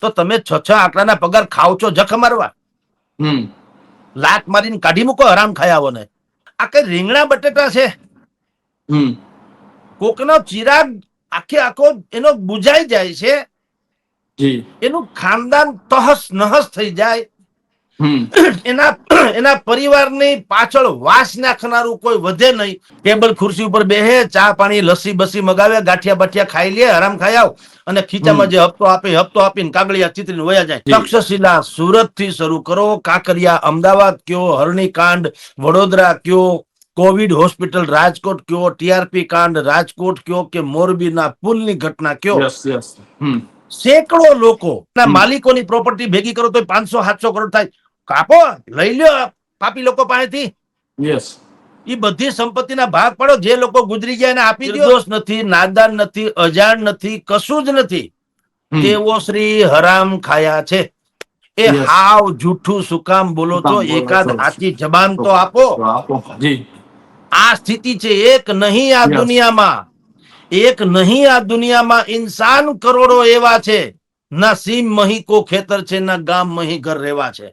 તો તમે 6 પગાર ખાવ છો જખ મારવા? લાત મારીને કાઢી મૂકો હરામ ખાયાઓને. આ કઈ રીંગણા બટેટા છે? કોકનો ચિરાગ આખો એનો બુજાઈ જાય છે, એનું ખાનદાન તહસ નહસ થઈ જાય, એના પરિવારની પાછળ વાસ નાખનારું કોઈ વધે નહીં. ટેબલ ખુરશી ઉપર બેહે, ચા પાણી લસ્સી બસ્સી મગાવે, ગાંઠિયા બાઠિયા ખાઈ લે, આરામ ખાઈ અને ખીચામાં જે હપ્તો આપીને કાગળિયા ચિતરીને વયા જાય. તક્ષશિલા સુરત થી શરૂ કરો, કાંકરિયા અમદાવાદ કયો, હરણી કાંડ વડોદરા કયો, કોવિડ હોસ્પિટલ રાજકોટ કયો, ટીઆરપી કાંડ રાજકોટ કયો કે મોરબીના પુલની ઘટના કયો, સેંકડો લોકો માલિકોની પ્રોપર્ટી ભેગી કરો તો 500-700 કરોડ થાય. કાપો, લઈ લ્યો પાપી લોકો પાસેથી. એ બધી સંપત્તિના ભાગ પાડો. જે લોકો ગુજરી ગયા એને આપી દો. દોષ નથી, નાદાન નથી, અજાણ નથી, કશું જ નથી. તેઓ શ્રી હરામ ખાયા છે. એ હાવ જૂઠું સુકામ બોલો છો? એકાદ હાથી જબાન તો આપો. આ સ્થિતિ છે. એક નહીં આ દુનિયામાં ઇન્સાન કરોડો એવા છે. ના સીમ મહી કો ખેતર છે, ના ગામ મહી ઘર રહેવા છે.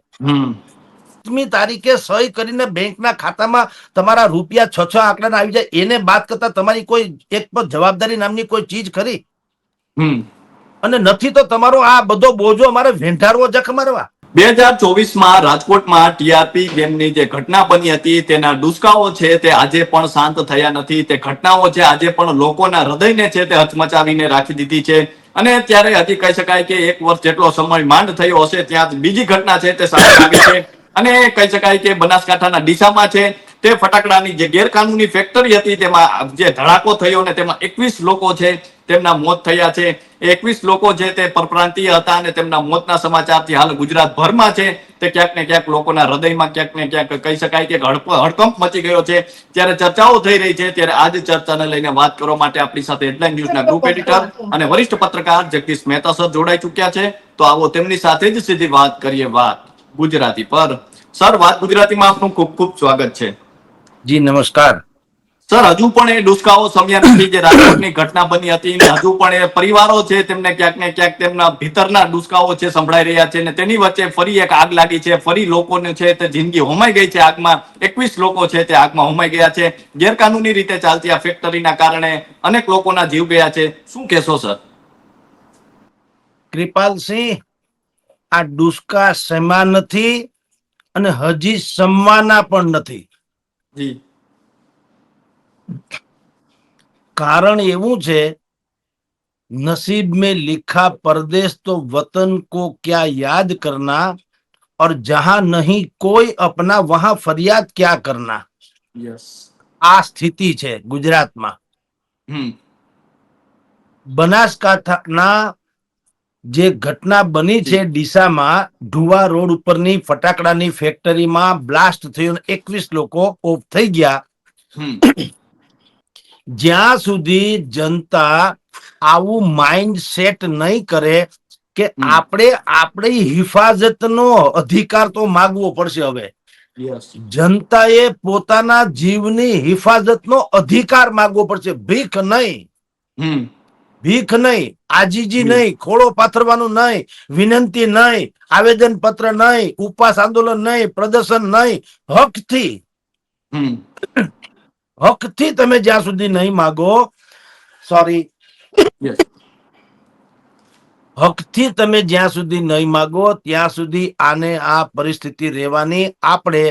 8મી તારીખે સહી કરીને બેંકના ખાતામાં તમારા રૂપિયા 6 આંકડાના આવી જાય, એને બાદ કરતા તમારી કોઈ એક પણ જવાબદારી નામની કોઈ ચીજ ખરી? અને નથી તો તમારો આ બધો બોજો અમારે વેંઢારવો જખ મારવા. 2024માં રાજકોટમાં ટીઆરપી ગેમની જે ઘટના બની હતી તેના ડુસકાઓ છે તે આજે પણ શાંત થયા નથી. તે ઘટનાઓ છે આજે પણ લોકોના હૃદયને છે તે હચમચાવીને રાખી દીધી છે. અને ત્યારે હજી કહી શકાય કે 1 વર્ષ જેટલો સમય માંડ થયો હશે ત્યાં બીજી ઘટના છે તે સામે આવી છે. અને કહી શકાય કે બનાસકાંઠાના ડીસામાં છે તે ફટાકડાની જે ગેરકાનૂની ફેક્ટરી હતી તેમાં જે ધડાકો થયો અને તેમાં 21 લોકો છે તેમના મોત થયા છે. 21 લોકો છે તે પરપ્રાંતીય હતા અને તેમના મોતના સમાચારથી હાલ ગુજરાતભરમાં છે તે ક્યાંક ને ક્યાંક લોકોના હૃદયમાં ક્યાંક ને ક્યાંક કહી શકાય કે હડકંપ મચી ગયો છે. ત્યારે ચર્ચાઓ થઈ રહી છે ત્યારે આજ ચર્ચાને લઈને વાત કરવા માટે આપણી સાથે હેડલાઇન ન્યૂઝના ગ્રુપ એડિટર અને વરિષ્ઠ પત્રકાર જગદીશ મહેતા સર જોડાઈ ચૂક્યા છે. તો આવો તેમની સાથે જ સીધી વાત કરીએ વાત ગુજરાતી પર. સર, વાત ગુજરાતીમાં આપનું ખૂબ ખૂબ સ્વાગત છે. જી નમસ્કાર. સર, હજુ પણ એ ડુસકાઓ સમ્યા નથી જે રાજકોટની ઘટના બની હતી ને હજુ પણ એ પરિવારો છે તેમને ક્યાંક ને ક્યાંક તેમના ભીતરના ડુસકાઓ છે સંભળાઈ રહ્યા છે. ને તેની વચ્ચે ફરી એક આગ લાગી છે. ફરી લોકોને છે તે જિંદગી હોમાઈ ગઈ છે આગમાં. 21 લોકો છે તે આગમાં હોમાઈ ગયા છે. ગેરકાનૂની રીતે ચાલતી આ ફેક્ટરીના કારણે અનેક લોકોના જીવ ગયા છે. શું કહેશો સર? કૃપાલસિંહ, આ ડુસકા સમા નથી અને હજી સમવાના પણ નથી. જી. કારણ એવું છે, नसीब में लिखा परदेश तो वतन को क्या याद करना, और जहां नहीं कोई अपना वहां फरियाद क्या करना. આ સ્થિતિ છે ગુજરાતમાં. બનાસકાંઠાના જે ઘટના બની છે ડીસામાં, ઢુવા રોડ ઉપરની ફટાકડાની ફેક્ટરીમાં બ્લાસ્ટ થયું, 21 લોકો ઓફ થઈ ગયા. જ્યાં સુધી જનતા આવું માઇન્ડ સેટ નહીં કરે કે આપણે આપણી હિફાજતનો અધિકાર તો માગવો પડશે. હવે જનતાએ પોતાના જીવની હિફાજતનો અધિકાર માગવો પડશે. ભીખ નહીં, આજીજી નહીં, ખોળો પાથરવાનું નહીં, વિનંતી નહીં, આવેદન પત્ર નહીં, ઉપવાસ આંદોલન નહીં, પ્રદર્શન નહીં. હકથી તમે જ્યાં સુધી નહીં માગો, હકથી તમે જ્યાં સુધી નહીં માગો ત્યાં સુધી આને આ પરિસ્થિતિ રહેવાની. આપણે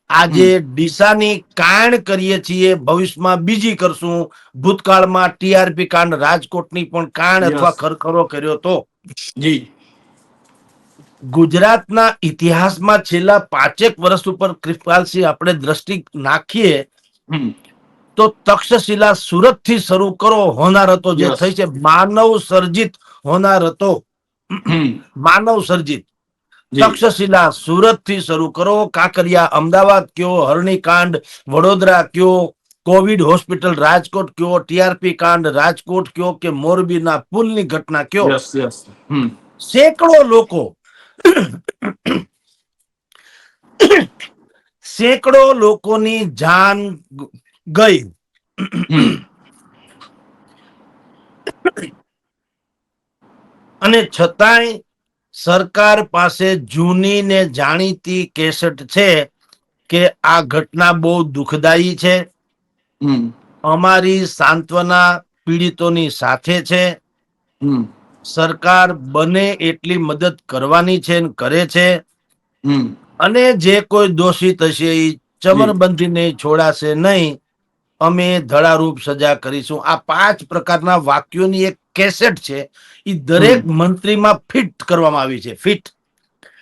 આજે ડીસાની કાંડ કરીએ છીએ, ભવિષ્યમાં બીજી કરશું. ભૂતકાળમાં ટીઆરપી કાંડ રાજકોટની પણ કાંડ અથવા ખરખરો કર્યો તો. જી. ગુજરાતના ઇતિહાસમાં છેલ્લા 5 વર્ષ ઉપર કૃપાલસિંહ આપણે દ્રષ્ટિ નાખીએ તો તક્ષશિલા સુરત થી શરૂ કરો, હોનારતો જે થઈ છે માનવ સર્જિત હોનારતો, માનવ સર્જિત. તક્ષશિલા સુરત થી શરૂ કરો, કાંકરિયા અમદાવાદ કયો, હરણી કાંડ વડોદરા કયો, કોવિડ હોસ્પિટલ રાજકોટ કયો, ટીઆરપી કાંડ રાજકોટ કયો કે મોરબીના પુલની ઘટના કયો. સેંકડો લોકોની જાન ગઈ. અને છતાંય સરકાર પાસે જૂની ને જાણીતી કેસેટ છે કે આ ઘટના બહુ દુઃખદાયી છે, હમ અમારી સાંત્વના પીડિતોની સાથે છે, હમ સરકાર બને એટલી મદદ કરવાની છે ને કરે છે, હમ અને જે કોઈ દોષિત હશે એ જી ચમરબંધીને છોડાશે નહીં, અમે ધડારૂપ સજા કરીશું. આ 5 પ્રકારના વાક્યોની એક કેસેટ છે, એ હમ દરેક મંત્રીમાં ફિટ કરવામાં આવી છે. ફિટ.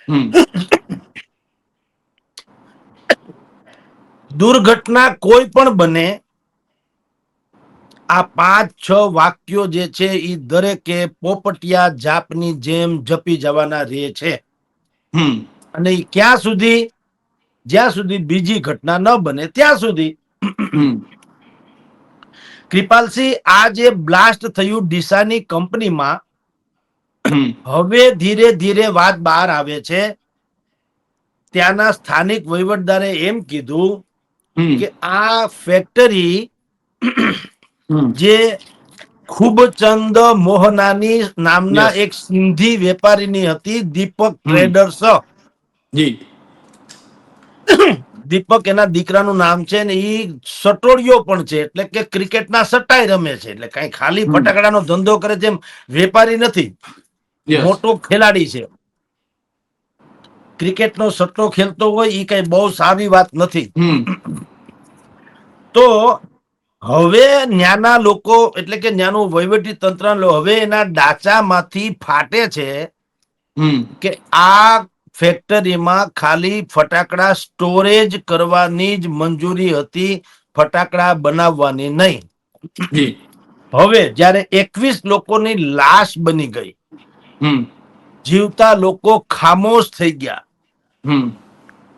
હમ દુર્ઘટના કોઈ પણ બને, આ 5-6 વાક્યો જે છે એ દરેકે પોપટિયા જાપની જેમ જપી જવાના રહે છે. હમ અને ઈ ક્યાં સુધી? જ્યાં સુધી બીજી ઘટના ન બને ત્યાં સુધી. હમ કૃપાલસિંહ, આ જે બ્લાસ્ટ થયું ડીસાની કંપનીમાં, હમ હવે ધીરે ધીરે વાત બહાર આવે છે. ત્યાંના સ્થાનિક વહીવટદારે એમ કીધું હમ કે આ ફેક્ટરી હમ જે ખૂબચંદ મોહનાની નામના યસ એક સિંધી વેપારીની હતી, દીપક હમ ટ્રેડર્સ. જી દીપક એના દીકરાનું નામ છે ને, ઈ સટોડિયો પણ છે, એટલે કે ક્રિકેટના સટ્ટાય રમે છે. એટલે કઈ ખાલી હમ ફટાકડાનો ધંધો કરે તેમ વેપારી નથી, યસ મોટો ખેલાડી છે. ક્રિકેટનો સટ્ટો ખેલતો હોય એ કઈ બહુ સારી વાત નથી. હમ તો હવે ન્યાના લોકો, એટલે કે ન્યાનું વહીવટી તંત્ર હવે એના ડાચામાંથી ફાટે છે હમ કે આ ફેક્ટરીમાં ખાલી ફટાકડા સ્ટોરેજ કરવાની જ મંજૂરી હતી, ફટાકડા બનાવવાની નહીં. જી હવે જ્યારે 21 લોકોની લાશ બની ગઈ, હમ જીવતા લોકો ખામોશ થઈ ગયા, હમ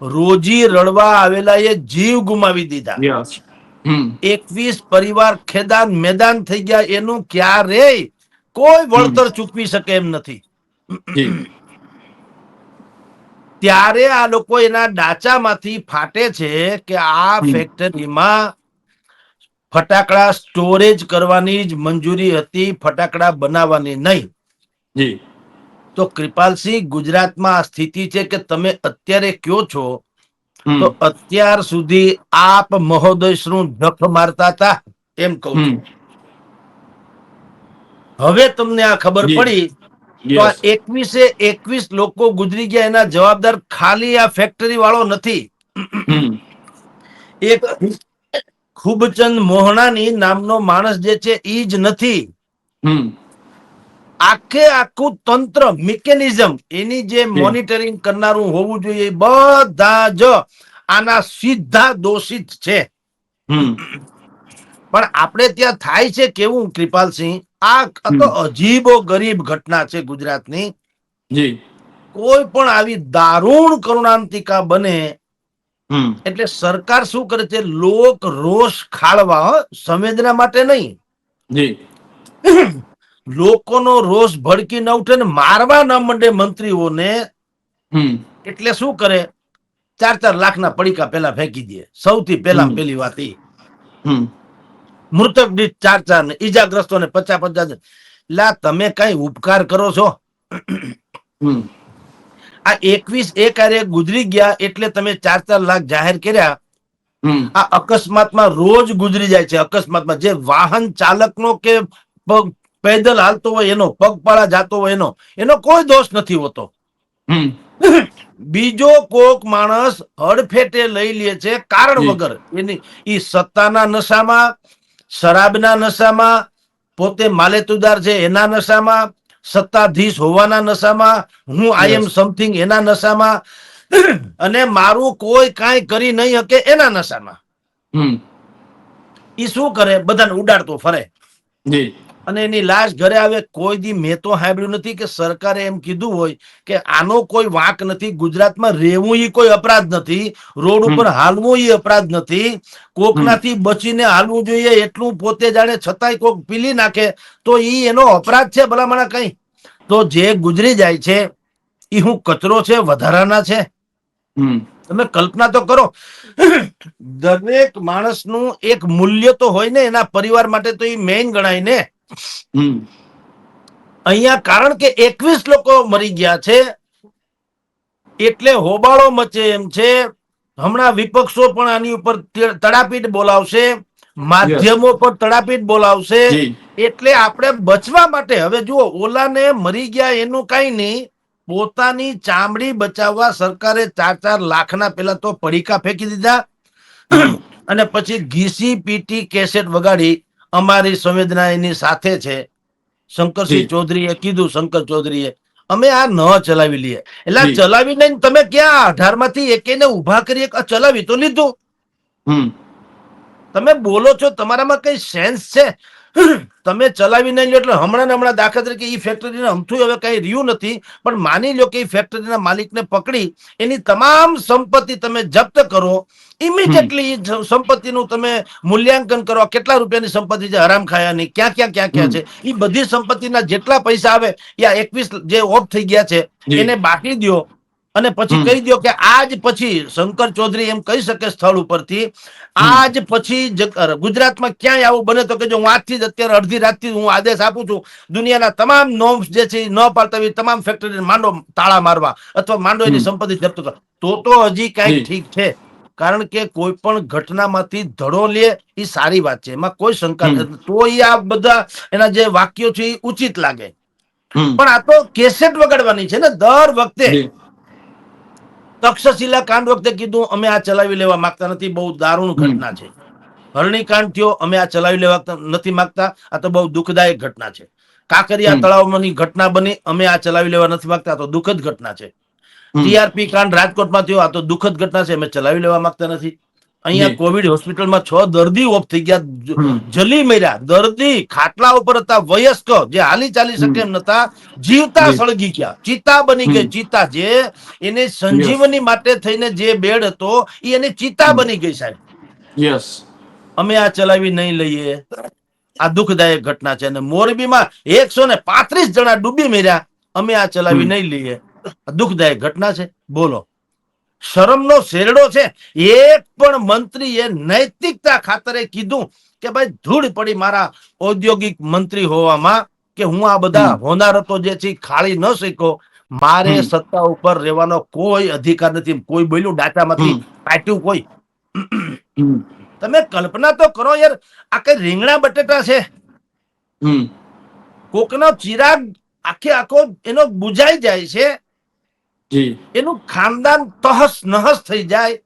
રોજી રડવા આવેલા એ જીવ ગુમાવી દીધા, યસ હમ 21 પરિવાર ખેદાન મેદાન થઈ ગયા, એનું ક્યારે કોઈ હમ વળતર ચૂકવી શકે એમ નથી. જી ત્યારે આ લોકો એના ડાચામાંથી ફાટે છે કે આ હમ ફેક્ટરીમાં ફટાકડા સ્ટોરેજ કરવાની જ મંજૂરી હતી, ફટાકડા બનાવવાની નહીં. જી તો કૃપાલસિંહ, ગુજરાતમાં આ સ્થિતિ છે કે તમે અત્યારે કયો છો, હમ તો અત્યાર સુધી આપ મહોદય શું ધક મારતા હતા એમ કહું હમ છું. હવે તમને આ ખબર જી પડી તો આ યસ 21 લોકો ગુજરી ગયા, એના જવાબદાર ખાલી આ ફેક્ટરી વાળો નથી. હમ એક ખૂબચંદ મોહનાની નામનો માણસ જે છે ઈ જ નથી. હમ આખે આખું તંત્ર, મિકેનિઝમ, એની જે જી મોનિટરિંગ કરનારું હોવું જોઈએ, બધા જ આના સીધા દોષિત છે. હમ પણ આપણે ત્યાં થાય છે કેવું, કૃપાલસિંહ, આ તો હમ અજીબો ગરીબ ઘટના છે ગુજરાતની. જી કોઈ પણ આવી દારૂણ કરુણાંતિકા બને હમ એટલે સરકાર શું કરે છે, લોક રોષ ખાળવા, સંવેદના માટે નહીં, જી લોકોનો રોષ ભડકી ન ઉઠે ને મારવા ન માંડે મંત્રીઓને, હમ એટલે શું કરે, 4-4 લાખના પડીકા પેલા ફેંકી દે. સૌથી પેલા હમ પેલી વાત ઈ. હમ મૃતક દીઠ 4-4 ને ઈજાગ્રસ્તોને 50-50. લા, તમે કઈ ઉપકાર કરો છો? હમ આ 21 એક હારે ગુજરી ગયા એટલે તમે 4-4 લાખ જાહેર કર્યા. હમ આ અકસ્માતમાં રોજ ગુજરી જાય છે. અકસ્માતમાં જે વાહન ચાલકનો કે પેદલ હાલતો હોય એનો, પગપાળા જાતો હોય એનો કોઈ દોષ નથી હોતો. હમ બીજો કોક માણસ હડફેટે લઈ લે છે કારણ જી વગર, એની ઈ સત્તાના નશામાં, શરાબના નશામાં, પોતે માલેતુદાર છે એના નશામાં, સત્તાધીશ હોવાના નશામાં, હું આઈ એમ યસ સમથિંગ એના નશામાં, અને મારું કોઈ કાંઈ કરી નહીં શકે એના નશામાં. હમ ઈ શું કરે, બધાને ઉડાડતો ફરે. જી અને એની લાશ ઘરે આવે. કોઈ દી મેં તો સાંભળ્યું નથી કે સરકારે એમ કીધું હોય કે આનો કોઈ વાંક નથી, ગુજરાતમાં રહેવું ઈ કોઈ અપરાધ નથી, રોડ હમ ઉપર હાલવું ઈ અપરાધ નથી, હમ કોકનાથી બચીને હાલવું જોઈએ એટલું પોતે જાણે, છતાંય કોક પીલી નાખે તો ઈ એનો અપરાધ છે ભલામણા કઈ? તો જે ગુજરી જાય છે ઈ હું કચરો છે, વધારાના છે? હમ તમે કલ્પના તો કરો. દરેક માણસનું એક મૂલ્ય તો હોય ને, એના પરિવાર માટે તો એ મેઇન ગણાય ને. હમ અહીંયા કારણ કે 21 લોકો મરી ગયા છે એટલે હોબાળો મચે એમ છે. હમણાં વિપક્ષો પણ આની ઉપર તડાપીટ બોલાવશે, માધ્યમો પણ તડાપીટ બોલાવશે. એટલે આપણે બચવા માટે હવે જુઓ, ઓલાને મરી ગયા એનું કઈ નહીં, પોતાની ચામડી બચાવવા સરકારે 4-4 લાખના પેલા તો પડીકા ફેંકી દીધા અને પછી ઘીસી પીટી કેસેટ વગાડી. અમારી સંવેદના એની સાથે છે. શંકરસિંહ ચૌધરીએ કીધું, શંકર ચૌધરીએ, અમે આ ન ચલાવી લઈએ. એટલે ચલાવી નહીં, તમે ક્યાં 18માંથી એકેને ઉભા કરી ચલાવી તો લીધું. તમે બોલો છો, તમારામાં કઈ સેન્સ છે? તમે ચલાવી નહીં લો એટલે હમણાં દાખલા તરીકે એ ફેક્ટરીને અમથું હવે કઈ રહ્યું નથી, પણ માની લો કે એ ફેક્ટરીના માલિકને પકડી એની તમામ સંપત્તિ તમે જપ્ત કરો, ઇમિડિયેટલી સંપત્તિનું તમે મૂલ્યાંકન કરો. કેટલા રૂપિયાની સંપત્તિ છે હરામ ખાયાની, ક્યાં છે, એ બધી સંપત્તિના જેટલા પૈસા આવે, યા 21 જે ઓફ થઈ ગયા છે એને બાકી દો. અને પછી કહી દો કે આજ પછી શંકર ચૌધરી એમ કહી શકે સ્થળ ઉપરથી, આજ પછી ગુજરાતમાં ક્યાંય આવું બને તો કે જો હું આજથી જ અત્યારે અડધી રાતથી હું આદેશ આપું છું, દુનિયાના તમામ નોર્મ્સ જે છે ન પાડતા હોય તમામ ફેક્ટરી માંડો તાળા મારવા અથવા માંડો એની સંપત્તિ જપ્ત કરવા. તો હજી કઈક ઠીક છે, કારણ કે કોઈ પણ ઘટનામાંથી ધડો લે એ સારી વાત છે, એમાં કોઈ શંકા નથી. તો આ બધા એના જે વાક્યો છે એ ઉચિત લાગે. પણ આ તો કેસેટ વગાડવાની છે ને દર વખતે. તક્ષશિલા કાંડ વખતે કીધું અમે આ ચલાવી લેવા માંગતા નથી, બહુ દારૂણ ઘટના છે. હરણી કાંડ થયો, અમે આ ચલાવી લેવા નથી માંગતા, આ તો બહુ દુઃખદાયક ઘટના છે. કાંકરિયા તળાવની ઘટના બની, અમે આ ચલાવી લેવા નથી માંગતા, આ તો દુઃખદ ઘટના છે. ટીઆરપી કાંડ રાજકોટમાં થયો, આ તો દુઃખદ ઘટના છે, અમે ચલાવી લેવા માંગતા નથી. અહીંયા કોવિડ હોસ્પિટલમાં 6 દર્દી ઓફ થઈ ગયા, જલી મર્યા. દર્દી ખાટલા ઉપર હતા, વયસ્ક, જે હાલી ચાલી શકે એમ નતા, જીવતા સળગી ગયા, ચિતા બની ગઈ. ચિતા જે એને સંજીવની માટે થઈને જે બેડ હતો એ એની ચિતા બની ગઈ. સાહેબ, અમે આ ચલાવી નહીં લઈએ, આ દુઃખદાયક ઘટના છે. અને મોરબીમાં 135 જણા ડૂબી મર્યા, અમે આ ચલાવી નહીં લઈએ, દુઃખદાયક ઘટના છે. બોલો, શરમનો શેરડો છે. એક પણ મંત્રીએ નૈતિકતા ખાતરે કીધું કે ભાઈ ધૂળ પડી મારા ઔદ્યોગિક મંત્રી હોવામાં કે હું આ બધા હોનારતો જે છે ખાળી ન શીખો, મારે સત્તા ઉપર રહેવાનો કોઈ અધિકાર નથી. કોઈ બોલ્યું ડાટામાંથી પાટ્યું કોઈ? તમે કલ્પના તો કરો યાર, આ કઈ રીંગણા બટેટા છે? કોકનો ચિરાગ આખો એનો બુજાઈ જાય છે, એનું ખાનદાન તહસ નહસ થઈ જાય,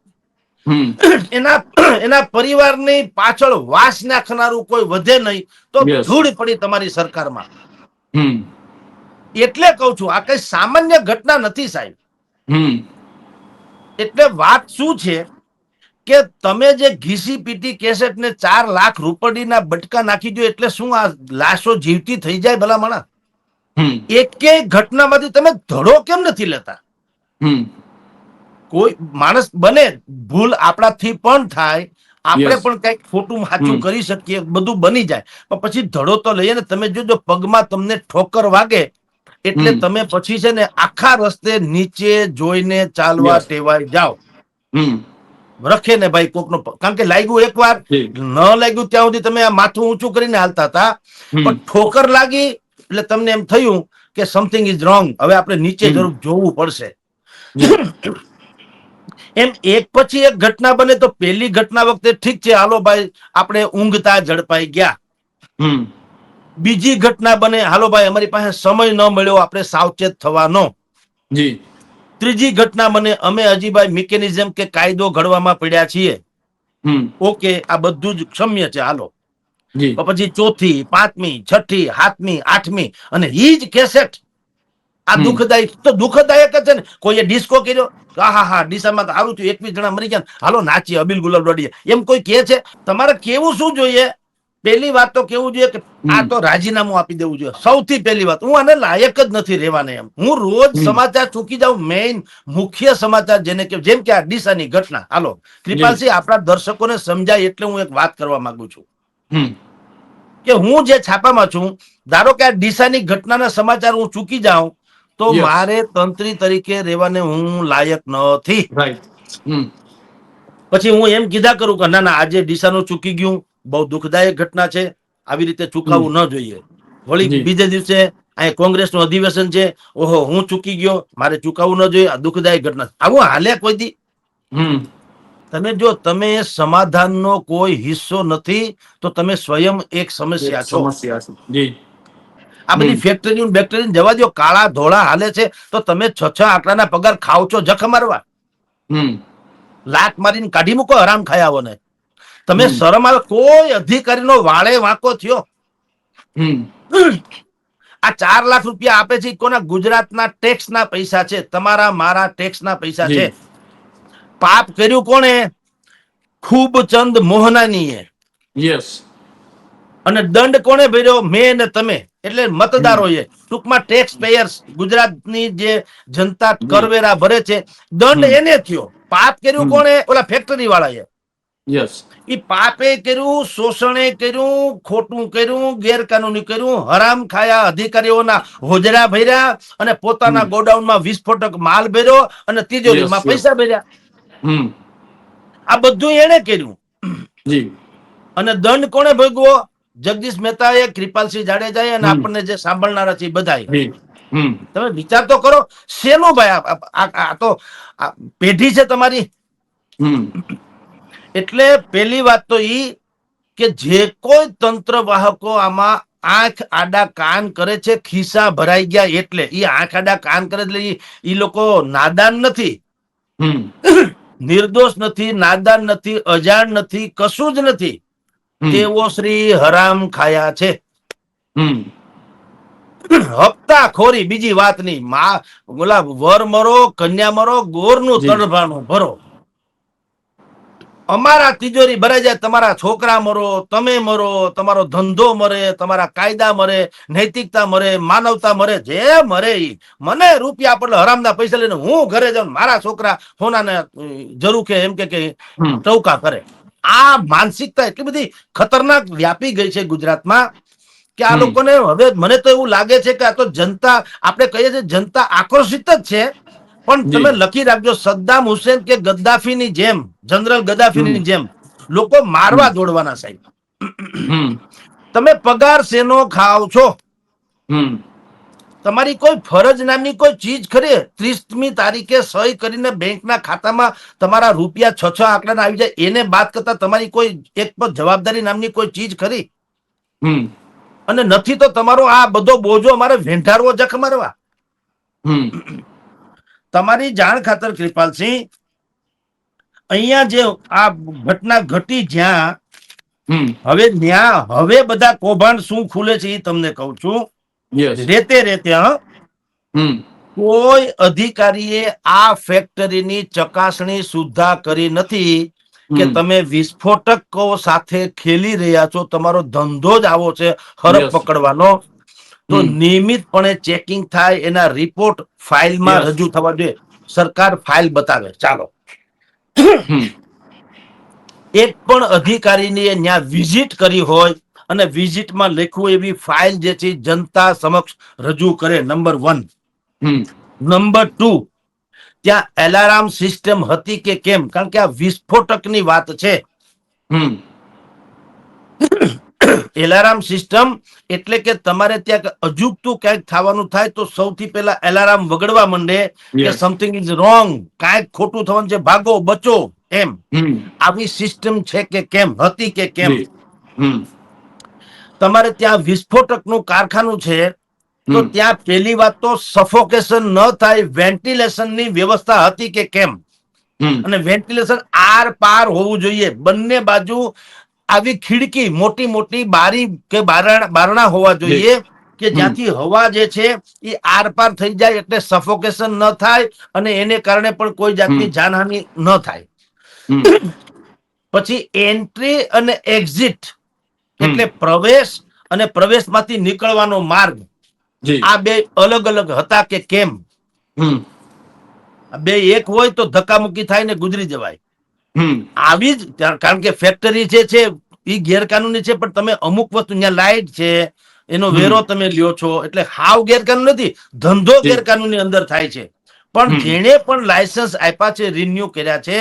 એના પરિવારની પાછળ વાસ નાખનારું કોઈ વધે નહીં, તો ધૂળ પડી તમારી સરકારમાં. એટલે કઉ છું, આ કઈ સામાન્ય ઘટના નથી સાહેબ. એટલે વાત શું છે કે તમે જે ઘીસી પીટી કેસેટ ને 4 લાખ રૂપડીના બટકા નાખી દો એટલે શું આ લાશો જીવતી થઈ જાય? ભલામણા એકેય ઘટનામાંથી તમે ધડો કેમ નથી લેતા? કોઈ માણસ બને, ભૂલ આપણાથી પણ થાય, આપણે પણ કઈક ખોટું સાચું કરી શકીએ, બધું બની જાય, પણ પછી ધડો તો લઈએ ને. તમે જોજો પગમાં તમને ઠોકર વાગે એટલે તમે પછી છે ને આખા રસ્તે નીચે જોઈને ચાલવા ટેવાઈ જાઓ. રખે ને ભાઈ કોકનો, કારણ કે લાગ્યું એકવાર, ન લાગ્યું ત્યાં સુધી તમે આ માથું ઊંચું કરીને હાલતા હતા, પણ ઠોકર લાગી એટલે તમને એમ થયું કે સમથિંગ ઇઝ રોંગ, હવે આપણે નીચે જરૂર જોવું પડશે. એમ એક પછી એક ઘટના બને તો પહેલી ઘટના વખતે ઠીક છે, હાલો ભાઈ આપણે ઊંઘતા ઝડપાઈ ગયા. બીજી ઘટના બને, હાલો ભાઈ અમારી પાસે સમય ન મળ્યો, આપણે સાવચેત થવાનો. ત્રીજી ઘટના બને, અમે હજી ભાઈ મિકેનિઝમ કે કાયદો ઘડવામાં પડ્યા છીએ. ઓકે, આ બધું જ ક્ષમ્ય છે, હાલો. પછી ચોથી, પાંચમી, છઠ્ઠી, સાતમી, આઠમી, અને ઈ જ કેસેટ. આ દુઃખદાયક તો દુઃખદાયક જ છે ને. કોઈએ ડિસ્કો કર્યો, હા ડીસામાં તો સારું થયું, 21 જણા મરી ગયા, હાલો નાચીએ, અબીલ ગુલાબ દોડીએ, એમ કોઈ કહે છે? તમારે કેવું શું જોઈએ? પહેલી વાત તો કેવું જોઈએ કે આ તો રાજીનામું આપી દેવું જોઈએ. સૌથી પહેલી વાત, હું આને લાયક જ નથી રહેવાને. એમ હું રોજ સમાચાર ચૂકી જાઉં, મેઇન મુખ્ય સમાચાર જેને કે, જેમ કે આ ડીસાની ઘટના. હાલો કૃપાલસિંહ, આપણા દર્શકોને સમજાય એટલે હું એક વાત કરવા માંગુ છું કે હું જે છાપામાં છું, ધારો કે આ ડીસાની ઘટનાના સમાચાર હું ચૂકી જાઉં તો મારે તંત્રી તરીકે રહેવાને હું લાયક નથી. પછી હું એમ કીધા કરું કે ના આજે ડીસાનું ચૂકી ગયું, બહુ દુઃખદાયક ઘટના છે, આવી રીતે ચૂકાવવું ન જોઈએ. વળી બીજે દિવસે અહીં કોંગ્રેસનું અધિવેશન છે, ઓહો હું ચૂકી ગયો, મારે ચૂકવવું ન જોઈએ, આ દુઃખદાયક ઘટના. આવું હાલે કોઈ દી? હમ તમે સમાધાનનો કોઈ હિસ્સો નથી તો તમે સ્વયં એક એક સમસ્યા છો. સમસ્યા છે. જી. આ બધી હમ ફેક્ટરી બેક્ટરી જવા દો, કાળા ધોળા હાલે છે તો તમે 6 આટલાના પગાર ખાવ છો જખ મારવા. હમ લાત મારીને કાઢી મૂકો હરામ ખાયાઓને. તમે હમ શરમ આવે? કોઈ અધિકારીનો વાળે વાંકો થયો? હમ આ 4 લાખ રૂપિયા આપે છે કોના? ગુજરાતના ટેક્સના પૈસા છે, તમારા મારા ટેક્સના પૈસા છે. જી. પાપ કર્યું કોણે? ખૂબચંદ મોહનાનીએ. યસ. અને દંડ કોણે ભર્યો? મેં ને તમે, એટલે હમ મતદારોએ. ટૂંકમાં ટેક્સ પેયર્સ, ગુજરાતની જે જનતા જી. કરવેરા ભરે છે, દંડ હમ એને થયો. પાપ કર્યું હમ કોણે? ઓલા ફેક્ટરી વાળાએ. યસ. એ પાપે કર્યું, શોષણે કર્યું, ખોટું કર્યું, ગેરકાનૂની કર્યું, હરામ ખાયા અધિકારીઓના હોજરા ભર્યા અને પોતાના હમ ગોડાઉનમાં વિસ્ફોટક માલ ભર્યો અને યસ તિજોરીમાં યસ. પૈસા ભર્યા. હમ આ બધું એને કર્યું. જી. અને દંડ કોણે ભોગવો? જગદીશ મહેતાએ, કૃપાલસિંહ જાડેજાએ અને હમ આપણને જે સાંભળનારા છે એ બધાએ. જી. હમ તમે વિચાર તો કરો, શેનું ભાઈ? આ તો પેઢી છે તમારી. હમ એટલે પેલી વાત તો ઈ કે જે કોઈ તંત્ર વાહકો આમાં આંખ આડા કાન કરે છે, ખિસ્સા ભરાઈ ગયા એટલે. ઈ આંખ આડા કાન કરે એટલે ઈ લોકો નાદાન નથી, હમ નિર્દોષ નથી, નાદાન નથી, અજાણ નથી, કશું જ નથી. હમ તેઓ શ્રી હરામ ખાયા છે. હમ હપ્તા ખોરી, બીજી વાત નહીં. ઓલા વર મરો, કન્યા મરો, ગોરનું જી. તડભાનું ભરો. અમારા તિજોરી ભરાઈ જાય, તમારા છોકરા મરો, તમે મરો, તમારો ધંધો મરે, તમારા કાયદા મરે, નૈતિકતા મરે, માનવતા મરે, જે મરે ઈ. મને રૂપિયા પડે હરામના પૈસા લઈને હું ઘરે જાઉં, મારા છોકરા સોનાને જરૂર કે એમ કે હમ ટવકા કરે. આ માનસિકતા એટલી બધી ખતરનાક વ્યાપી ગઈ છે ગુજરાતમાં કે આ હમ લોકોને હવે મને તો એવું લાગે છે કે આ તો જનતા, આપણે કહીએ છીએ જનતા આક્રોશિત જ છે, પણ તમે જી. લખી રાખજો, સદ્દામ હુસેન કે ગદ્દાફીની જેમ, જનરલ હમ ગદ્દાફીની જેમ લોકો હમ મારવા દોડવાના સાહેબ. હમ તમે પગાર શેનો ખાવ છો? હમ તમારી કોઈ ફરજ નામની કોઈ ચીજ ખરી? 30મી તારીખે સહી કરીને બેંકના ખાતામાં તમારા રૂપિયા 6 આંકડાના આવી જાય, એને બાદ કરતા તમારી કોઈ એક પર જવાબદારી નામની કોઈ ચીજ ખરી? હમ અને નથી તો તમારો આ બધો બોજો અમારે વેંઢારવો જખ મારવા. હમ તમારી જાણ ખાતર કૃપાલસિંહ, અહીંયા જે આ ઘટના ઘટી જ્યાં, હમ હવે બધા કૌભાંડ શું ખુલે છે એ તમને કહું છું. યસ. રેતે હમ કોઈ અધિકારીએ આ ફેક્ટરીની ચકાસણી સુદ્ધા કરી નથી કે હમ તમે વિસ્ફોટકો સાથે ખેલી રહ્યા છો, તમારો ધંધો જ આવો છે હરપ યસ. પકડવાનો, તો હમ નિયમિતપણે ચેકિંગ થાય, એના રિપોર્ટ ફાઇલમાં યસ. રજૂ થવા જોઈએ. સરકાર ફાઇલ બતાવે. ચાલો, હમ એક પણ અધિકારીની ત્યાં વિઝિટ કરી હોય અને વિઝિટમાં લખવું એવી ફાઇલ જે છે જનતા સમક્ષ રજૂ કરે. નંબર 1. હમ નંબર 2, ત્યાં એલાર્મ સિસ્ટમ હતી કે કેમ? કારણ કે આ વિસ્ફોટકની વાત છે. હમ એલાર્મ સિસ્ટમ એટલે કે તમારે ત્યાં અજુગતું ક્યાંક થવાનું થાય તો સૌથી પહેલા એલાર્મ વગડવા માંડે કે યસ. સમથિંગ ઇઝ રોંગ, કાંઈક ખોટું થવાનું છે, ભાગો, બચો, એમ. હમ આવી સિસ્ટમ છે કે કેમ? હતી કે કેમ? જી. હમ તમારે ત્યાં વિસ્ફોટકનું કારખાનું છે તો હમ ત્યાં પેલી વાત તો સફોકેશન ન થાય, વેન્ટિલેશનની વ્યવસ્થા હતી કે કેમ? હમ અને વેન્ટિલેશન આર પાર હોવું જોઈએ, બંને બાજુ આવી ખિડકી, મોટી મોટી બારી કે બારણા હોવા જી. જોઈએ કે હમ જ્યાંથી હવા જે છે એ આર પાર થઈ જાય, એટલે સફોકેશન ન થાય અને એને કારણે પણ કોઈ હમ જાતની જાનહાનિ ન થાય. હમ પછી એન્ટ્રી અને એક્ઝિટ હમ એટલે પ્રવેશ અને પ્રવેશમાંથી નીકળવાનો માર્ગ, જી. આ બે અલગ અલગ હતા કે કેમ? હમ બે એક હોય તો ધક્કામુક્કી થાય ને ગુજરી જવાય. હમ આવી જ, કારણ કે ફેક્ટરી જે છે એ ગેરકાનૂની છે, પણ તમે અમુક વસ્તુ, ત્યાં લાઈટ છે, એનો હમ વેરો તમે લ્યો છો, એટલે હાવ ગેરકાનૂની નથી, ધંધો જી. ગેરકાનૂની અંદર થાય છે. પણ હમ જેણે પણ લાયસન્સ આપ્યા છે, રિન્યુ કર્યા છે,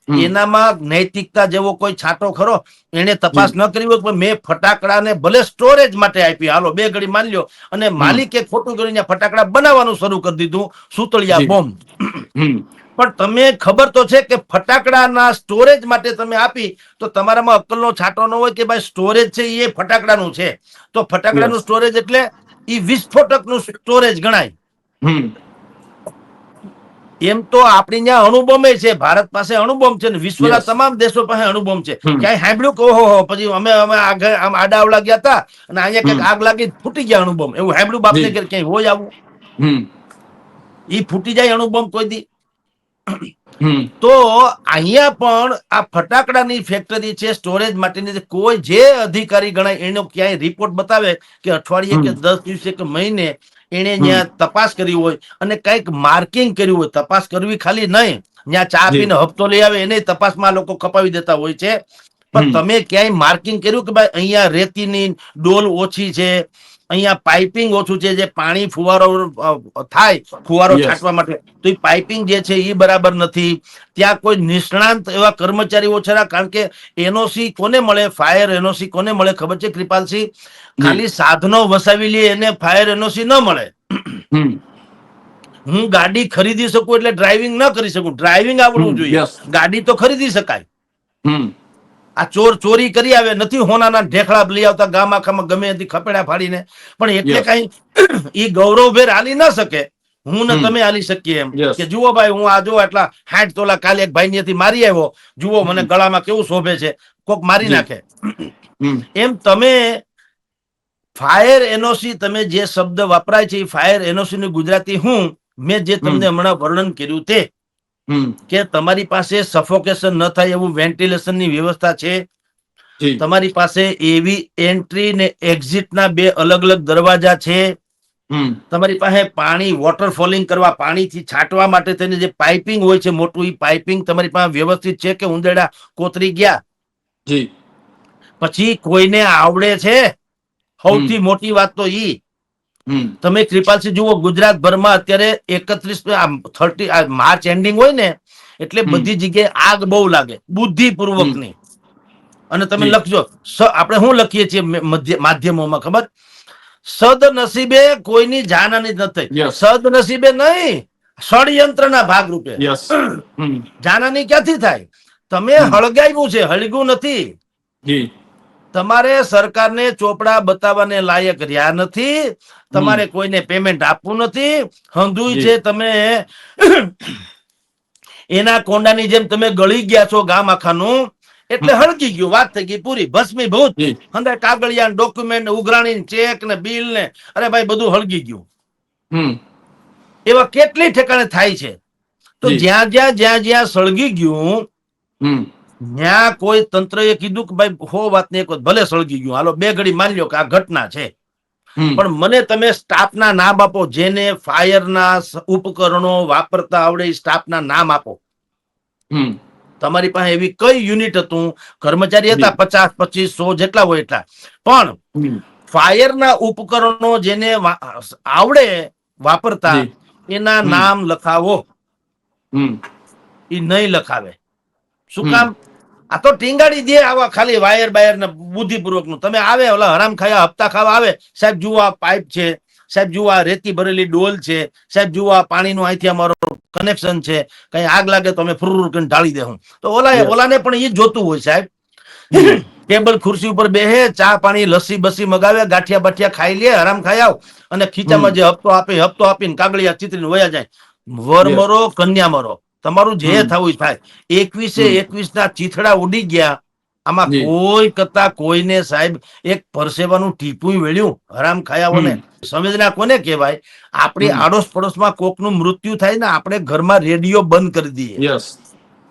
એનામાં નૈતિકતા જેવો કોઈ છાંટો ખરો? એને તપાસ ન કરી હોય, પણ મેં ફટાકડાને ભલે સ્ટોરેજ માટે આપી, હાલો 2 ઘડી માની લ્યો, અને માલિકે ખોટું કરીને ફટાકડા બનાવવાનું શરૂ કરી દીધું, સુતળિયા બોમ્બ. પણ તમે ખબર તો છે કે ફટાકડાના સ્ટોરેજ માટે તમે આપી, તો તમારામાં અક્કલનો છાંટો ન હોય કે ભાઈ સ્ટોરેજ છે એ ફટાકડાનું છે, તો ફટાકડાનું સ્ટોરેજ એટલે એ વિસ્ફોટકનું સ્ટોરેજ ગણાય. એમ તો આપણી ત્યાં અણુબોમ્બ છે, ભારત પાસે અણુબોમ્બ છે ને વિશ્વના તમામ દેશો પાસે અણુબોમ્બ છે. ક્યાંય સાંભળ્યું કે ઓહો, પછી અમે આગળ આમ આડાવડા ગયા હતા અને અહીંયા ક્યાંક આગ લાગી ફૂટી ગયા અણુબોમ્બ, એવું સાંભળ્યું બાપને કે ક્યાંય હોય આવું? ઈ ફૂટી જાય અણુબોમ્બ કોઈ દી? તો અહીંયા પણ આ ફટાકડાની ફેક્ટરી છે, સ્ટોરેજ માટેની. કોઈ જે અધિકારી ગણાય એનો ક્યાંય રિપોર્ટ બતાવે કે અઠવાડિયે કે 10 દિવસે કે મહિને એને ત્યાં તપાસ કરી હોય અને કઈક માર્કિંગ કર્યું હોય. તપાસ કરવી ખાલી નહીં, ત્યાં ચા પીને હપ્તો લઈ આવે એને તપાસમાં લોકો કપાવી દેતા હોય છે. પણ તમે ક્યાંય માર્કિંગ કર્યું કે ભાઈ અહીંયા રેતીની ડોલ ઓછી છે, અહીંયા પાઇપિંગ ઓછું છે, જે પાણી ફુવારો થાય ફુવારો છાંટવા માટે, તો એ પાઇપિંગ જે છે એ બરાબર નથી. ત્યાં કોઈ નિષ્ણાંત એવા કર્મચારીઓ છે, કારણ કે એનઓસી કોને મળે? ફાયર એનઓસી કોને મળે ખબર છે કૃપાલસિંહ? ખાલી સાધનો વસાવી લે એને ફાયર એનઓસી ન મળે. હું ગાડી ખરીદી શકું એટલે ડ્રાઇવિંગ ન કરી શકું, ડ્રાઇવિંગ આવડવું જોઈએ. ગાડી તો ખરીદી શકાય. આ ચોરી કરી આવે, નથી હોનાના ઢેખડા લઈ આવતા ગામ આખામાં ગમે એથી ખપેડા ફાડીને, પણ એટલે કઈ ઈ ગૌરવભેર હાલી ન શકે. હું ને તમે હાલી શકીએ એમ કે જુઓ ભાઈ, હું આ જો આટલા 60 તોલા કાલે એક ભાઈ થી મારી આવ્યો, જુઓ મને ગળામાં કેવું શોભે છે, કોક મારી નાખે. એમ તમે ફાયર એનઓસી, તમે જે શબ્દ વપરાય છે એ ફાયર એનઓસી ની ગુજરાતી હું મેં જે તમને હમણાં વર્ણન કર્યું તે કે તમારી પાસે સફોકેશન ન થાય એવું વેન્ટિલેશન ની વ્યવસ્થા છે, તમારી પાસે એવી એન્ટ્રી ને એક્ઝિટ ના 2 અલગ અલગ દરવાજા છે, તમારી પાસે પાણી વોટર ફોલિંગ કરવા, પાણીથી છાંટવા માટે તેની જે પાઇપિંગ હોય છે મોટું, એ પાઇપિંગ તમારી પાસે વ્યવસ્થિત છે કે ઉંદેડા કોતરી ગયા? પછી કોઈને આવડે છે? સૌથી મોટી વાત તો ઈ. તમે કૃપાલસિંહ જુઓ, ગુજરાત ભરમાં અત્યારે 31 માર્ચ એન્ડિંગ હોય ને એટલે બધી જગ્યાએ આગ બહુ લાગે, બુદ્ધિપૂર્વક ની. અને તમે લખજો, આપણે શું લખીએ છીએ માધ્યમોમાં ખબર? સદનસીબે કોઈની જાનહાનિ નથી. સદનસીબે નહીં, ષડયંત્રના ભાગરૂપે. જાનહાનિ ક્યાંથી થાય? તમે હળગાવ્યું છે, હળગ્યું નથી. તમારે સરકારને ચોપડા બતાવવાને લાયક રહ્યા નથી, તમારે કોઈને પેમેન્ટ આપવું નથી. હંધુય છે તમે એના કોંડાની જેમ તમે ગળી ગયા છો ગામ આખાનું, એટલે હળગી ગયું, વાત થઈ ગઈ પૂરી, ભસ્મીભૂત. અંદર કાગળિયા ડોક્યુમેન્ટ ઉઘરાણી ચેક ને બિલ ને, અરે ભાઈ બધું હળગી ગયું. એવા કેટલી ઠેકાણે થાય છે. તો જ્યાં જ્યાં સળગી ગયું ત્યાં કોઈ તંત્રએ કીધું કે ભાઈ હો વાત ને એક વાત, ભલે સળગી ગયું, હાલો 2 ઘડી માની લ્યો કે આ ઘટના છે, પણ મને તમે સ્ટાફના નામ આપો, જેને ફાયરના ઉપકરણો વાપરતા આવડે એ સ્ટાફના નામ આપો. તમારી પાસે એવી કઈ યુનિટ હતું? કર્મચારી હતા 50, 25, 100 જેટલા હોય એટલા, પણ ફાયરના ઉપકરણો જેને આવડે વાપરતા એના નામ લખાવો. એ નહીં લખાવે. શું કામ? આ તો ટીંગાડી દે આવા ખાલી વાયર બાયર ને બુદ્ધિપૂર્વક નું. તમે આવે ઓલા હરામ ખાયા હપ્તા ખાવા આવે, સાહેબ જુઓ આ પાઇપ છે, સાહેબ જુઓ આ રેતી ભરેલી ડોલ છે, સાહેબ જુઓ આ પાણીનું અહીંથી અમારો કનેક્શન છે, કઈ આગ લાગે તો અમે ફુર કરીને ઢાળી દેવું. તો ઓલાને પણ એ જોતું હોય સાહેબ. ટેબલ ખુરશી ઉપર બેહે, ચા પાણી લસ્સી બસ્સી મગાવે, ગાંઠિયા બાઠિયા ખાઈ લે, હરામ ખાઈ આવ, અને ખીચામાં જે હપ્તો આપીને કાગળિયા ચીતરીને વયા જાય. વર મરો કન્યા મરો, તમારું જે થવું થાય. 21 ના ચીથડા ઉડી ગયા. આમાં કોઈ કરતા કોઈને સાહેબ એક પરસેવાનું ટીપું વેળ્યું? હરામ ખાયાઓને સંવેદના કોને કહેવાય? આપણી આડોશ પડોશમાં કોકનું મૃત્યુ થાય ને, આપણે ઘરમાં રેડિયો બંધ કરી દઈએ.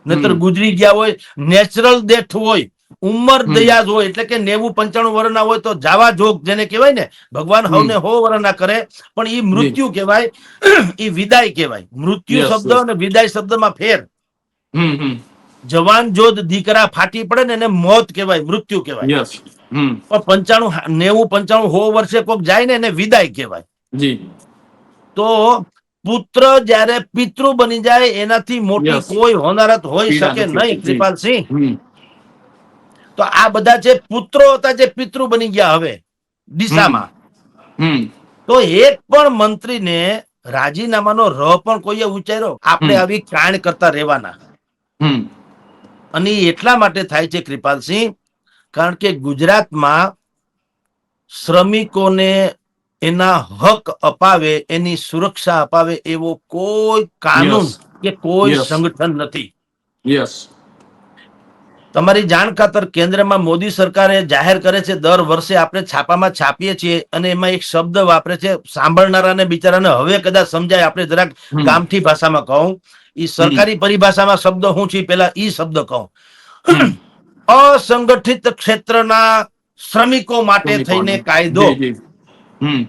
નહીતર ગુજરી ગયા હોય, નેચરલ ડેથ હોય, ઉંમર દયાજ હોય, એટલે કે 90-95 વર્ષના હોય તો જાવા જોગ જેને કહેવાય ને, ભગવાન હવને 100 વર્ષના કરે, પણ એ મૃત્યુ કહેવાય, એ વિદાય કહેવાય. મૃત્યુ શબ્દ અને વિદાય શબ્દમાં ફેર. જવાન જોધ દીકરા ફાટી પડે ને એને મોત કહેવાય, મૃત્યુ કહેવાય. પણ 95, 90, 95, 100 વર્ષે કોક જાય ને એને વિદાય કહેવાય. તો પુત્ર જ્યારે પિતૃ બની જાય એનાથી મોટી Yes. કોઈ હોનારત હોઈ પીડા શકે નથી નહીં, હોતી. કૃપાલસિંહ. હમ તો આ બધા જે પુત્રો હતા જે પિતૃ બની ગયા હવે દિશામાં, હમ તો એક પણ મંત્રીને રાજીનામાનો ર પણ કોઈએ ઉચ્ચાર્યો? આપણે હમ. આવી કાંડ કરતા રહેવાના. હમ અને એ એટલા માટે થાય છે કૃપાલસિંહ, કારણ કે ગુજરાતમાં શ્રમિકોને એના હક અપાવે, એની સુરક્ષા અપાવે એવો કોઈ કાનૂન યસ કે કોઈ યસ સંગઠન નથી. યસ તમારી જાણ ખાતર કેન્દ્રમાં મોદી સરકારે જાહેર કરે છે, દર વર્ષે આપણે છાપામાં છાપીએ છીએ અને એમાં એક શબ્દ વાપરે છે, સાંભળનારાને બિચારાને હવે કદાચ સમજાય, આપણે જરાક હમ ગામઠી ભાષામાં કહું. ઈ સરકારી પરિભાષામાં શબ્દ શું છે પેલા ઈ શબ્દ કહું. હમ અસંગઠિત ક્ષેત્રના શ્રમિકો માટે થઈને શ્રમિકોને. કાયદો. જી જી. હમ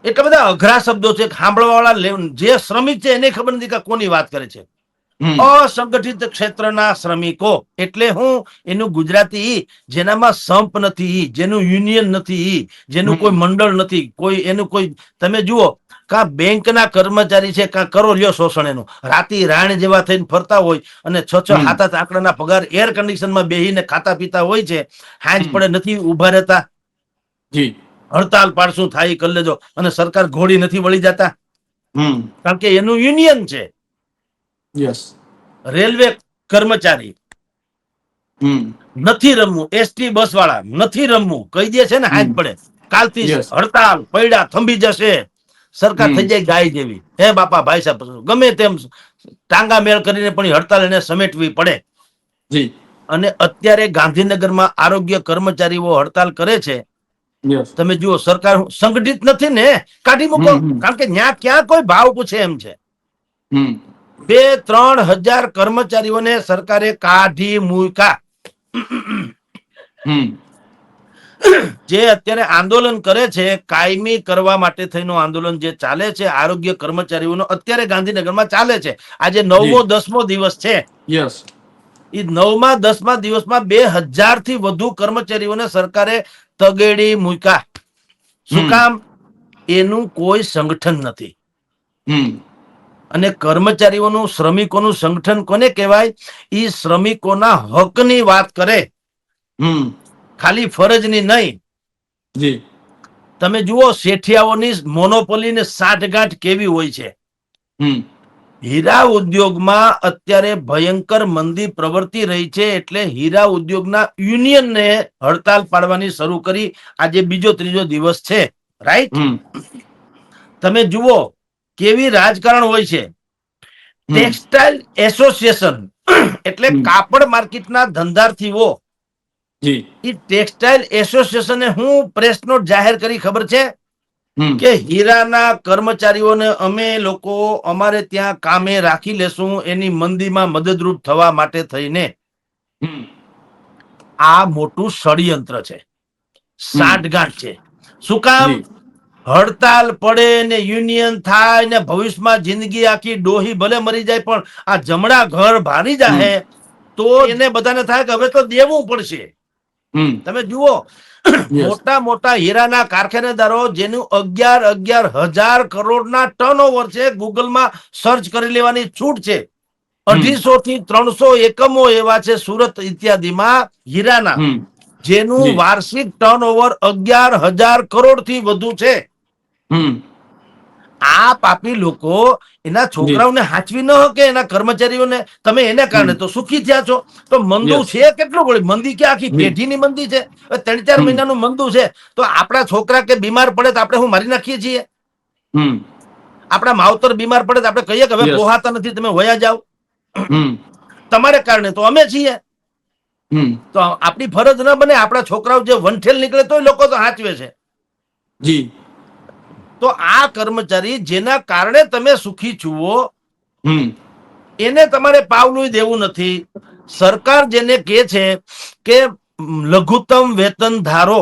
એટલા બધા અઘરા શબ્દો છે, સાંભળવા વાળા જે શ્રમિક છે એને ખબર નથી કે કોની વાત કરે છે. હમ અસંગઠિત ક્ષેત્રના શ્રમિકો એટલે હું, એનું ગુજરાતી જેનામાં સંપ નથી, જેનું યુનિયન નથી, જેનું કોઈ હમ મંડળ નથી, કોઈ એનું કોઈ, તમે જુઓ કા બેંકના કર્મચારી છે, કા કરો લ્યો શોષણ એનું, રાતી રાણ જેવા થઈને ફરતા હોય અને 6-6 હમ 7-7 આંકડાના પગાર એર કન્ડિશનમાં બેહીને ખાતા પીતા હોય છે, હાંજ હમ. પડે નથી ઉભા રહેતા, જી. હડતાલ પાડશું થાય કરી લેજો, અને સરકાર ઘોડી નથી વળી જતા, હમ કારણ કે એનું યુનિયન છે. યસ. રેલવે કર્મચારી હમ નથી રમવું, એસટી બસ વાળા નથી રમવું, કહી દે છે ને હાથ હમ પડે, કાલથી યસ. હડતાલ પૈડા થંભી જશે, સરકાર હમ થઈ જાય ગાય જેવી. હે બાપા ભાઈ સાહેબ, ગમે તેમ ટાંગા મેળ કરીને પણ ઈ હડતાલ એને સમેટવી પડે. જી. અને અત્યારે ગાંધીનગરમાં આરોગ્ય કર્મચારીઓ હડતાલ કરે છે. યસ. તમે જુઓ, સરકાર સંગઠિત નથી ને, કાઢી મૂકો, હમ કારણ કે ન્યા ક્યાં કોઈ ભાવ પૂછે એમ છે. હમ 2-3 હજાર કર્મચારીઓને સરકારે કાઢી મૂક્યા. હમ જે અત્યારે આંદોલન કરે છે, કાયમી કરવા માટે થઈનું આંદોલન જે ચાલે છે આરોગ્ય કર્મચારીઓનો, અત્યારે ગાંધીનગરમાં ચાલે છે. આજે 9મો જી. 10મો દિવસ છે. યસ. એ 9મા 10મા દિવસમાં 2000 થી વધુ કર્મચારીઓને સરકારે તગેડી મૂક્યા. શું હમ કામ? એનું કોઈ સંગઠન નથી. હમ અને કર્મચારીઓનું, શ્રમિકોનું સંગઠન કોને કહેવાય? ઈ શ્રમિકોના હકની વાત કરે, હમ ખાલી ફરજની નહીં. જી. તમે જુઓ શેઠિયાઓની મોનોપોલી ને સાઠગાંઠ કેવી હોય છે. હમ હીરા ઉદ્યોગમાં અત્યારે ભયંકર મંદી પ્રવર્તી રહી છે, એટલે હીરા ઉદ્યોગના યુનિયનને હડતાલ પાડવાની શરૂ કરી. આજે બીજો 3જો દિવસ છે, રાઈટ? હમ તમે જુઓ કેવી રાજકારણ હોય છે. હમ ટેક્સટાઇલ એસોસિએશન એટલે હમ કાપડ માર્કેટના ધંધાર્થીઓ, જી. એ ટેક્સટાઇલ એસોસિએશને હું પ્રેસ નોટ જાહેર કરી ખબર છે? હમ કે હીરાના કર્મચારીઓને અમે લોકો અમારે ત્યાં કામે રાખી લેશું, એની મંદીમાં મદદરૂપ થવા માટે થઈને. હમ આ મોટું ષડયંત્ર છે, હમ સાઠગાંઠ છે. શું કામ? જી. હડતાલ પડે ને યુનિયન થાય ને ભવિષ્યમાં જિંદગી આખી ડોહી ભલે મરી જાય, પણ આ જમણા ઘર ભારી હમ જાહે તો એને બધાને થાય કે હવે તો દેવું પડશે. હમ તમે જુઓ યસ. મોટા મોટા હીરાના કારખાનેદારો જેનું 11,000 કરોડના ટર્નઓવર છે, ગૂગલમાં સર્ચ કરી લેવાની છૂટ છે. હમ 250 થી 300 એકમો એવા છે સુરત ઇત્યાદિમાં હીરાના, હમ જેનું જી. વાર્ષિક ટર્નઓવર 11,000 કરોડ થી વધુ છે. હમ આ પાપી લોકો એના જી. છોકરાઓને હાચવી ન હકે, એના કર્મચારીઓને. તમે એને હમ કારણે તો સુખી થયા છો. તો મંદુ યસ. છે કેટલું ગળી, મંદી કે આખી જી. પેઢીની મંદી છે. 3-4 હમ મહિનાનું મંદુ છે, તો આપણા છોકરા કે બીમાર પડે તો આપણે હું મારી નાખીએ છીએ? હમ આપણા માવતર બીમાર પડે તો આપણે કહીએ કે હવે યસ. પોહાતા નથી, તમે વયા જાઓ. હમ તમારે કારણે તો અમે છીએ. હમ તો આપણી ફરજ ન બને? આપણા છોકરાઓ જે વંઠેલ નીકળે તોય લોકો તો હાચવે છે. જી. તો આ કર્મચારી જેના કારણે તમે સુખી છુઓ, હમ એને તમારે પાવલું દેવું નથી. સરકાર જેને કહે છે કે લઘુત્તમ વેતન ધારો,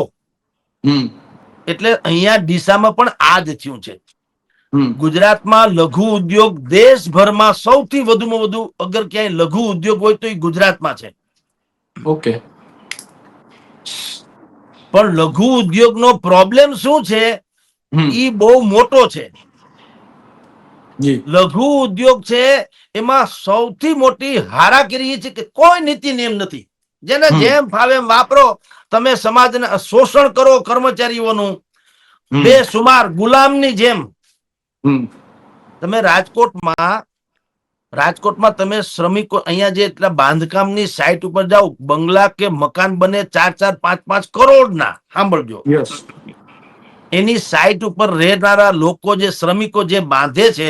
હમ એટલે અહીંયા ડીસામાં પણ આ જ થયું છે. હમ ગુજરાતમાં લઘુ ઉદ્યોગ દેશભરમાં સૌથી વધુમાં વધુ અગર ક્યાંય લઘુ ઉદ્યોગ હોય તો એ ગુજરાતમાં છે. ઓકે. પણ લઘુ ઉદ્યોગનો પ્રોબ્લેમ શું છે? હમ ઈ બહુ મોટો છે. જી લઘુ ઉદ્યોગ છે એમાં સૌથી મોટી હારાગીરી એ છે કે કોઈ નીતિ નિયમ નથી. જેને જેમ ફાવે એમ વાપરો, તમે સમાજને શોષણ કરો કર્મચારીઓનું બેસુમાર ગુલામની જેમ. તમે રાજકોટમાં તમે શ્રમિકો અહીંયા જે એટલા બાંધકામની સાઇટ ઉપર જાઓ, બંગલા કે મકાન બને 4-4, 5-5 કરોડના, સાંભળજો, યસ એની સાઇટ ઉપર રહેનારા લોકો જે શ્રમિકો જે બાંધે છે,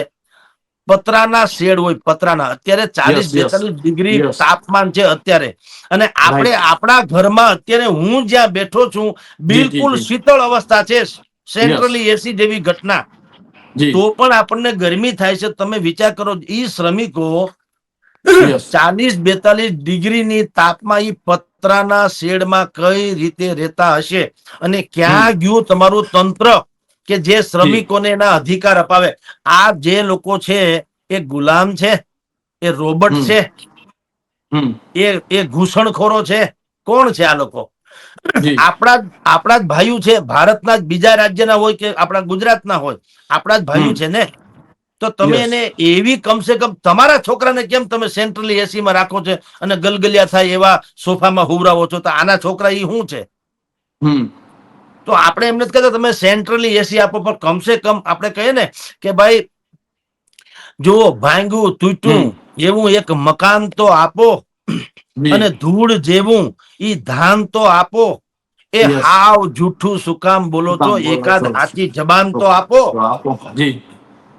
પતરાના શેડ હોય, પતરાના, અત્યારે 40-42 ડિગ્રી યસ તાપમાન છે અત્યારે, અને આપણે રાઈટ આપણા ઘરમાં અત્યારે હું જ્યાં બેઠો છું જી જી બિલકુલ જી શીતળ અવસ્થા છે, યસ સેન્ટ્રલી એસી જેવી ઘટના, જી તો પણ આપણને ગરમી થાય છે. તમે વિચાર કરો, ઈ શ્રમિકો યસ 40-42 ડિગ્રીની તાપમાં ઈ પતરાના શેડમાં કઈ રીતે રહેતા હશે, અને ક્યાં ગયું તમારું તંત્ર કે જે શ્રમિકોને એના અધિકાર અપાવે? આ જે લોકો છે એ ગુલામ છે, એ રોબોટ છે, એ ઘૂસણખોરો છે? કોણ છે આ લોકો? જી આપણા જ ભાઈઓ છે, ભારતના જ બીજા રાજ્યના હોય કે આપણા ગુજરાતના હોય, આપણા જ ભાઈઓ છે ને. તો તમે યસ એને એવી કમસે કમ તમારા છોકરાને કેમ તમે સેન્ટ્રલી એસીમાં રાખો છો અને ગલગલિયા થાય એવા સોફામાં હુવરાવો છો? તો આના છોકરા ઈ શું છે? તો આપણે એમ નથી કહેતા તમે સેન્ટ્રલી એસી આપો, પણ કમસે કમ આપણે કહીએ ને કે ભાઈ જુઓ, ભાંગું તૂટ્યું એવું એક મકાન તો આપો, અને જી ધૂળ જેવું ઈ ધાન તો આપો. એ યસ હાવ જૂઠું શું કામ બોલો છો? એકાદ હાચી જબાન તો આપો. જી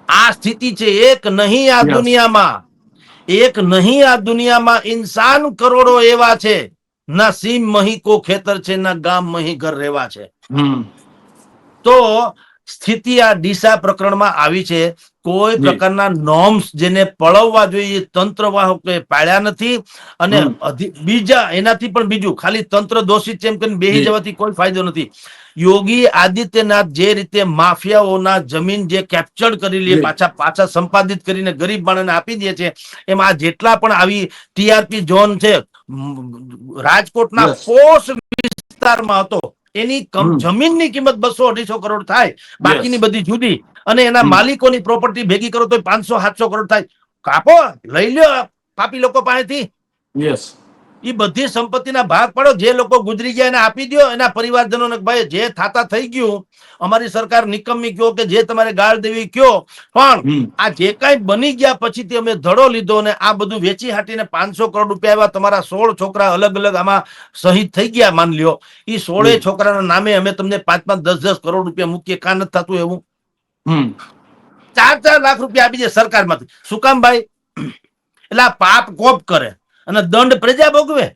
આ સ્થિતિ છે. એક નહીં આ યસ દુનિયામાં, એક નહીં આ દુનિયામાં, ઇન્સાન કરોડો એવા છે. ના સીમ મહી કો ખેતર છે, ના ગામ મહી ઘર રહેવા છે. તો સ્થિતિ આ ડીસા પ્રકરણમાં આવી છે. કોઈ જી પ્રકારના નોર્મ્સ જેને પળવવા જોઈએ તંત્ર વાહકોએ પાળ્યા નથી. અને બીજા એનાથી પણ બીજું, ખાલી તંત્ર દોષિત છે એમ કરીને બેહી જી જવાથી કોઈ ફાયદો નથી. યોગી આદિત્યનાથ જે રીતે માફિયાઓના જમીન જે કેપ્ચર્ડ કરી લે, જી પાછા સંપાદિત કરીને ગરીબ માણસને આપી દે છે, એમ આ જેટલા પણ આવી ટીઆરપી ઝોન છે, રાજકોટના યસ પોશ વિસ્તારમાં હતો, એની જમીનની કિંમત 200-250 કરોડ થાય, યસ બાકીની બધી જુદી, અને એના માલિકોની પ્રોપર્ટી ભેગી કરો તો 500-700 કરોડ થાય. કાપો, લઈ લ્યો પાપી લોકો પાસેથી. યસ એ બધી સંપત્તિના ભાગ પાડો, જે લોકો ગુજરી ગયા એને આપી દો, એના પરિવારજનોને. ભાઈ, જે થાતા થઈ ગયું, અમારી સરકાર નિકમ્મી કયો કે જે તમારે ગાળ દેવી કયો, પણ આ જે કઈ બની ગયા પછીથી અમે ધડો લીધો, અને આ બધું વેચી હાટીને 500 કરોડ રૂપિયા આવ્યા. તમારા 16 છોકરા અલગ અલગ આમાં શહીદ થઈ ગયા, માન લ્યો. એ 16 છોકરાના નામે અમે તમને 5-5, 10-10 કરોડ રૂપિયા મૂકીએ, કાં નથી થતું એવું? 4-4 લાખ રૂપિયા આપી દે સરકારમાંથી. શું કામ ભાઈ? એટલે આ પાપ કોપ કરે અને દંડ પ્રજા ભોગવે.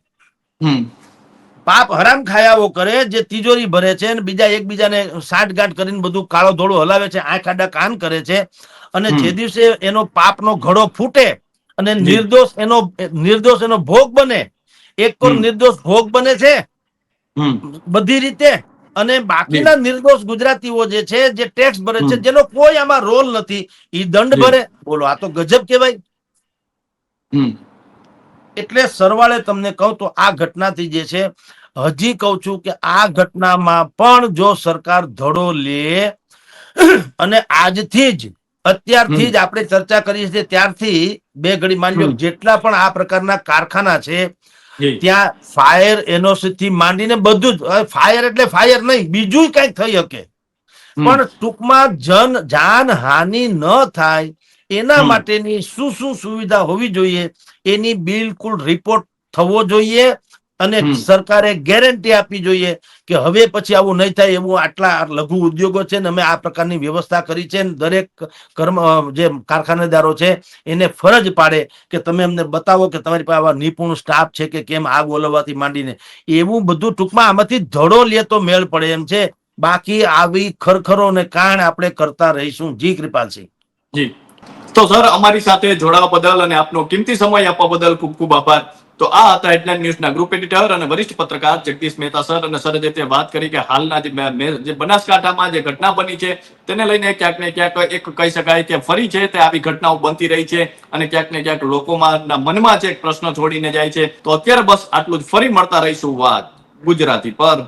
પાપ હરામ ખાયાઓ કરે, જે તિજોરી ભરે છે, અને બીજા એકબીજાને સાંઠગાંઠ કરીને બધું કાળો ધોળો હલાવે છે, આંખ આડા કાન કરે છે. અને જે દિવસે એનો પાપનો ઘડો ફૂટે અને નિર્દોષ એનો ભોગ બને, એક તો નિર્દોષ ભોગ બને છે બધી રીતે, અને બાકીના નિર્દોષ ગુજરાતીઓ જે છે, જે ટેક્સ ભરે છે, જેનો કોઈ આમાં રોલ નથી, એ દંડ ભરે. બોલો, આ તો ગજબ કહેવાય. એટલે સરવાળે તમને કહું તો આ ઘટનાથી જે છે, હજી કહું છું કે આ ઘટનામાં પણ જો સરકાર ધડો લે, અને આજથી જ, અત્યારથી જ આપણે ચર્ચા કરી છે ત્યારથી બે ઘડી માની લો, જેટલા પણ આ પ્રકારના કારખાના છે ત્યાં ફાયર એનઓસી થી માંડીને બધું જ, ફાયર એટલે ફાયર નહીં, બીજું કઈક થઈ શકે, પણ ટૂંકમાં જાનહાનિ ન થાય એના માટેની શું શું સુવિધા હોવી જોઈએ એની બિલકુલ રિપોર્ટ થવો જોઈએ. અને સરકારે ગેરંટી આપવી જોઈએ કે હવે પછી આવું નહીં થાય. એવું આટલા લઘુ ઉદ્યોગો છે ને અમે આ પ્રકારની વ્યવસ્થા કરી છે, દરેક જે કારખાનેદારો છે એને ફરજ પાડે કે તમે અમને બતાવો કે તમારી પાસે આવા નિપુણ સ્ટાફ છે કે કેમ, આગ ઓલવવાથી માંડીને એવું બધું. ટૂંકમાં આમાંથી ધડો લે તો મેળ પડે એમ છે. બાકી આવી ખરખરો ને કાણ આપણે કરતા રહીશું. જી કૃપાલસિંહ. જી, તો સર, અમારી સાથે જોડાવા બદલ અને આપનો કિંમતી સમય આપવા બદલ ખૂબ ખૂબ આભાર. તો આ હતા હેડલાઇન ન્યૂઝના ગ્રુપ એડિટર અને વરિષ્ઠ પત્રકાર જગદીશ મહેતા સર. અને સરે જે વાત કરી કે હાલના જે બનાસકાંઠામાં જે ઘટના બની છે તેને લઈને ક્યાંક ને ક્યાંક એક કહી શકાય કે ફરી છે તે આવી ઘટનાઓ બનતી રહી છે, અને ક્યાંક ને ક્યાંક લોકોમાં મનમાં છે પ્રશ્ન છોડીને જાય છે. તો અત્યારે બસ આટલું જ. ફરી મળતા રહીશું વાત ગુજરાતી પર.